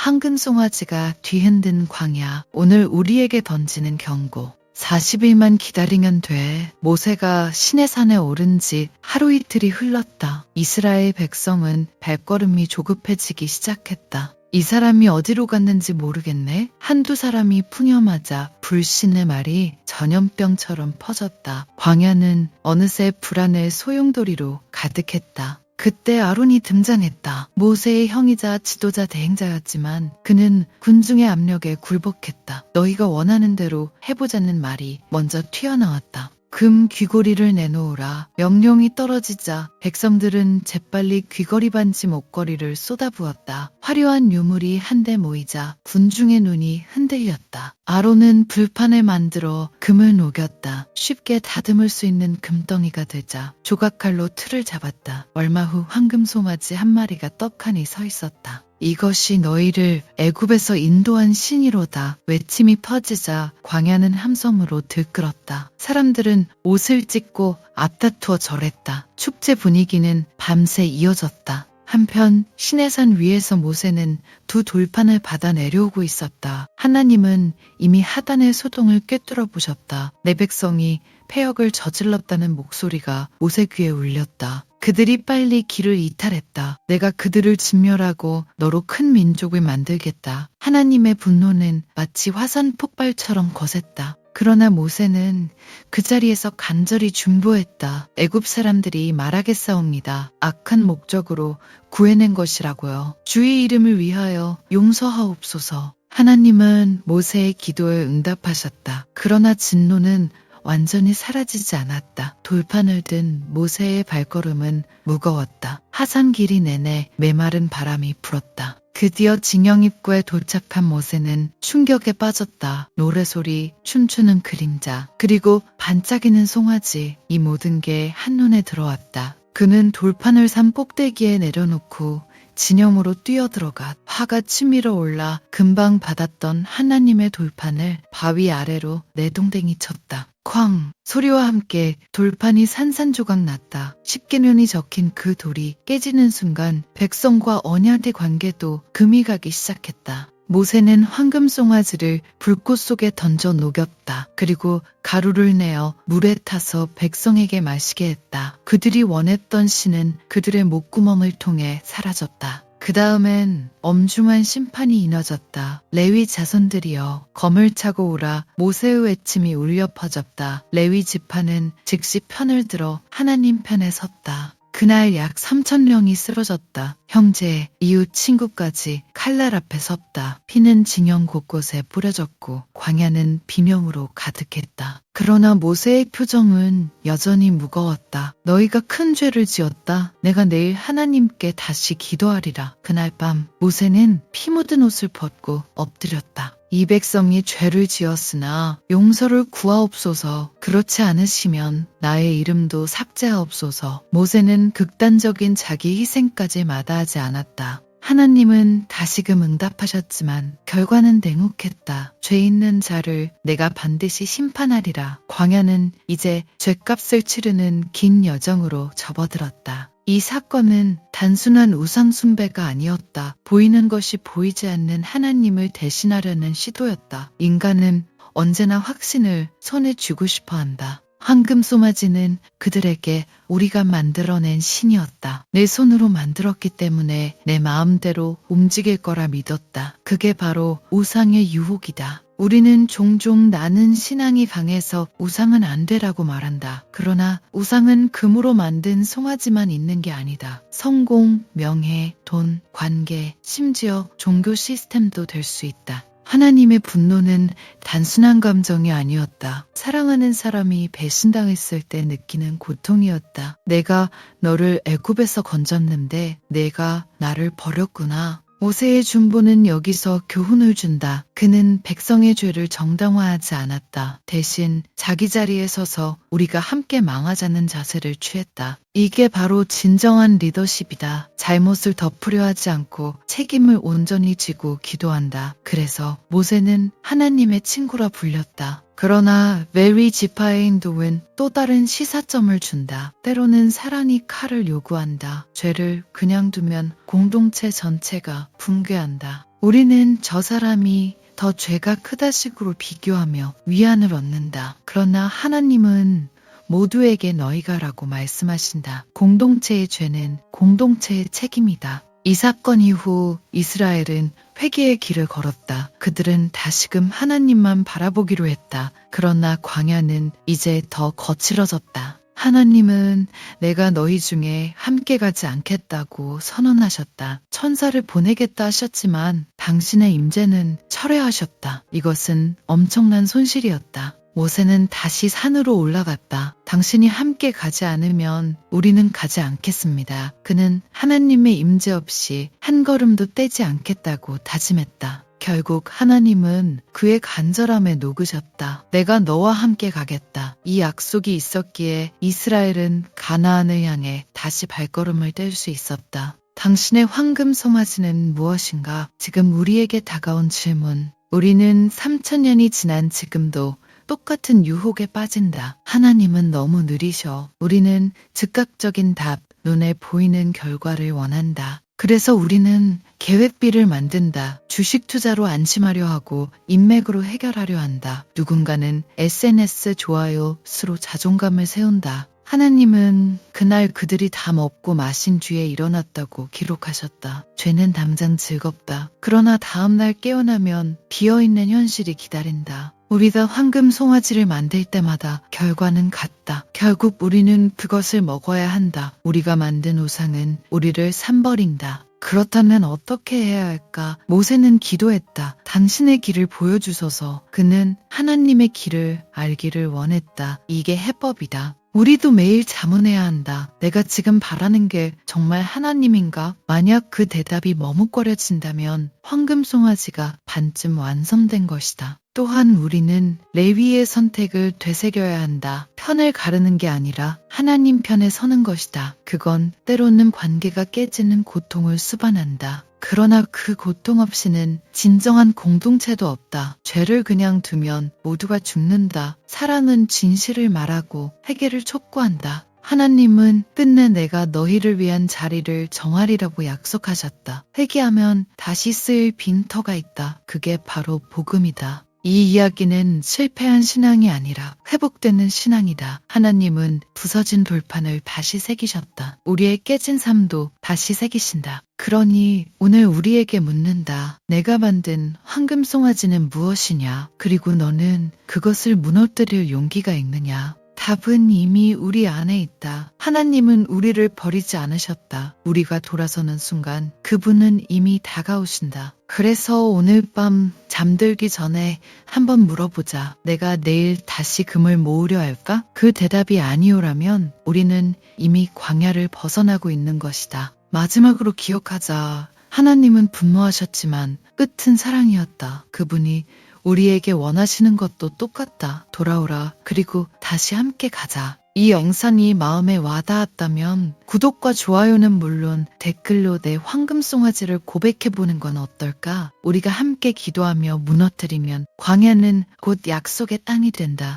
황금 송아지가 뒤흔든 광야. 오늘 우리에게 던지는 경고. 40일만 기다리면 돼. 모세가 시내산에 오른 지 하루 이틀이 흘렀다. 이스라엘 백성은 발걸음이 조급해지기 시작했다. 이 사람이 어디로 갔는지 모르겠네. 한두 사람이 풍염하자 불신의 말이 전염병처럼 퍼졌다. 광야는 어느새 불안의 소용돌이로 가득했다. 그때 아론이 등장했다. 모세의 형이자 지도자 대행자였지만 그는 군중의 압력에 굴복했다. 너희가 원하는 대로 해보자는 말이 먼저 튀어나왔다. 금 귀고리를 내놓으라. 명령이 떨어지자 백성들은 재빨리 귀걸이 반지 목걸이를 쏟아부었다. 화려한 유물이 한데 모이자 군중의 눈이 흔들렸다. 아론은 불판을 만들어 금을 녹였다. 쉽게 다듬을 수 있는 금덩이가 되자 조각칼로 틀을 잡았다. 얼마 후 황금 송아지 한 마리가 떡하니 서 있었다. 이것이 너희를 애굽에서 인도한 신이로다. 외침이 퍼지자 광야는 함성으로 들끓었다. 사람들은 옷을 찢고 앞다투어 절했다. 축제 분위기는 밤새 이어졌다. 한편 시내산 위에서 모세는 두 돌판을 받아 내려오고 있었다. 하나님은 이미 하단의 소동을 꿰뚫어 보셨다. 내 백성이 패역을 저질렀다는 목소리가 모세 귀에 울렸다. 그들이 빨리 길을 이탈했다. 내가 그들을 진멸하고 너로 큰 민족을 만들겠다. 하나님의 분노는 마치 화산 폭발처럼 거셌다. 그러나 모세는 그 자리에서 간절히 중보했다. 애굽 사람들이 말하겠사옵니다. 악한 목적으로 구해낸 것이라고요. 주의 이름을 위하여 용서하옵소서. 하나님은 모세의 기도에 응답하셨다. 그러나 진노는 완전히 사라지지 않았다. 돌판을 든 모세의 발걸음은 무거웠다. 하산 길이 내내 메마른 바람이 불었다. 드디어 진영 입구에 도착한 모세는 충격에 빠졌다. 노래소리, 춤추는 그림자, 그리고 반짝이는 송아지, 이 모든 게 한눈에 들어왔다. 그는 돌판을 산 꼭대기에 내려놓고 진영으로 뛰어들어가 화가 치밀어 올라 금방 받았던 하나님의 돌판을 바위 아래로 내동댕이 쳤다. 쾅! 소리와 함께 돌판이 산산조각 났다. 십계명이 적힌 그 돌이 깨지는 순간 백성과 언약의 관계도 금이 가기 시작했다. 모세는 황금 송아지를 불꽃 속에 던져 녹였다. 그리고 가루를 내어 물에 타서 백성에게 마시게 했다. 그들이 원했던 신은 그들의 목구멍을 통해 사라졌다. 그 다음엔 엄중한 심판이 이뤄졌다. 레위 자손들이여 검을 차고 오라. 모세의 외침이 울려 퍼졌다. 레위 지파는 즉시 편을 들어 하나님 편에 섰다. 그날 약 3,000명이 쓰러졌다. 형제, 이웃, 친구까지 칼날 앞에 섰다. 피는 진영 곳곳에 뿌려졌고 광야는 비명으로 가득했다. 그러나 모세의 표정은 여전히 무거웠다. 너희가 큰 죄를 지었다. 내가 내일 하나님께 다시 기도하리라. 그날 밤 모세는 피 묻은 옷을 벗고 엎드렸다. 이 백성이 죄를 지었으나 용서를 구하옵소서. 그렇지 않으시면 나의 이름도 삭제하옵소서. 모세는 극단적인 자기 희생까지 마다하지 않았다. 하나님은 다시금 응답하셨지만 결과는 냉혹했다. 죄 있는 자를 내가 반드시 심판하리라. 광야는 이제 죗값을 치르는 긴 여정으로 접어들었다. 이 사건은 단순한 우상 숭배가 아니었다. 보이는 것이 보이지 않는 하나님을 대신하려는 시도였다. 인간은 언제나 확신을 손에 쥐고 싶어 한다. 황금 송아지는 그들에게 우리가 만들어낸 신이었다. 내 손으로 만들었기 때문에 내 마음대로 움직일 거라 믿었다. 그게 바로 우상의 유혹이다. 우리는 종종 나는 신앙이 강해서 우상은 안 되라고 말한다. 그러나 우상은 금으로 만든 송아지만 있는 게 아니다. 성공, 명예, 돈, 관계, 심지어 종교 시스템도 될 수 있다. 하나님의 분노는 단순한 감정이 아니었다. 사랑하는 사람이 배신당했을 때 느끼는 고통이었다. 내가 너를 애굽에서 건졌는데 내가 나를 버렸구나. 모세의 중보는 여기서 교훈을 준다. 그는 백성의 죄를 정당화하지 않았다. 대신 자기 자리에 서서 우리가 함께 망하자는 자세를 취했다. 이게 바로 진정한 리더십이다. 잘못을 덮으려 하지 않고 책임을 온전히 지고 기도한다. 그래서 모세는 하나님의 친구라 불렸다. 그러나 레위 지파의 행동은 또 다른 시사점을 준다. 때로는 사랑이 칼을 요구한다. 죄를 그냥 두면 공동체 전체가 붕괴한다. 우리는 저 사람이 더 죄가 크다 식으로 비교하며 위안을 얻는다. 그러나 하나님은 모두에게 너희가라고 말씀하신다. 공동체의 죄는 공동체의 책임이다. 이 사건 이후 이스라엘은 회개의 길을 걸었다. 그들은 다시금 하나님만 바라보기로 했다. 그러나 광야는 이제 더 거칠어졌다. 하나님은 내가 너희 중에 함께 가지 않겠다고 선언하셨다. 천사를 보내겠다 하셨지만 당신의 임재는 철회하셨다. 이것은 엄청난 손실이었다. 모세는 다시 산으로 올라갔다. 당신이 함께 가지 않으면 우리는 가지 않겠습니다. 그는 하나님의 임재 없이 한 걸음도 떼지 않겠다고 다짐했다. 결국 하나님은 그의 간절함에 녹으셨다. 내가 너와 함께 가겠다. 이 약속이 있었기에 이스라엘은 가나안을 향해 다시 발걸음을 뗄 수 있었다. 당신의 황금 송아지는 무엇인가? 지금 우리에게 다가온 질문. 우리는 3000년이 지난 지금도 똑같은 유혹에 빠진다. 하나님은 너무 느리셔. 우리는 즉각적인 답, 눈에 보이는 결과를 원한다. 그래서 우리는 계획비를 만든다. 주식 투자로 안심하려 하고 인맥으로 해결하려 한다. 누군가는 SNS 좋아요 수로 자존감을 세운다. 하나님은 그날 그들이 다 먹고 마신 뒤에 일어났다고 기록하셨다. 죄는 당장 즐겁다. 그러나 다음날 깨어나면 비어있는 현실이 기다린다. 우리가 황금 송아지를 만들 때마다 결과는 같다. 결국 우리는 그것을 먹어야 한다. 우리가 만든 우상은 우리를 산버린다. 그렇다면 어떻게 해야 할까? 모세는 기도했다. 당신의 길을 보여주소서. 그는 하나님의 길을 알기를 원했다. 이게 해법이다. 우리도 매일 자문해야 한다. 내가 지금 바라는 게 정말 하나님인가? 만약 그 대답이 머뭇거려진다면 황금 송아지가 반쯤 완성된 것이다. 또한 우리는 레위의 선택을 되새겨야 한다. 편을 가르는 게 아니라 하나님 편에 서는 것이다. 그건 때로는 관계가 깨지는 고통을 수반한다. 그러나 그 고통 없이는 진정한 공동체도 없다. 죄를 그냥 두면 모두가 죽는다. 사랑은 진실을 말하고 회개를 촉구한다. 하나님은 끝내 내가 너희를 위한 자리를 정하리라고 약속하셨다. 회개하면 다시 쓰일 빈터가 있다. 그게 바로 복음이다. 이 이야기는 실패한 신앙이 아니라 회복되는 신앙이다. 하나님은 부서진 돌판을 다시 새기셨다. 우리의 깨진 삶도 다시 새기신다. 그러니 오늘 우리에게 묻는다. 내가 만든 황금 송아지는 무엇이냐? 그리고 너는 그것을 무너뜨릴 용기가 있느냐? 답은 이미 우리 안에 있다. 하나님은 우리를 버리지 않으셨다. 우리가 돌아서는 순간 그분은 이미 다가오신다. 그래서 오늘 밤 잠들기 전에 한번 물어보자. 내가 내일 다시 금을 모으려 할까? 그 대답이 아니오라면 우리는 이미 광야를 벗어나고 있는 것이다. 마지막으로 기억하자. 하나님은 분노하셨지만 끝은 사랑이었다. 그분이 우리에게 원하시는 것도 똑같다. 돌아오라. 그리고 다시 함께 가자. 이 영상이 마음에 와닿았다면 구독과 좋아요는 물론 댓글로 내 황금 송아지를 고백해보는 건 어떨까? 우리가 함께 기도하며 무너뜨리면 광야는 곧 약속의 땅이 된다.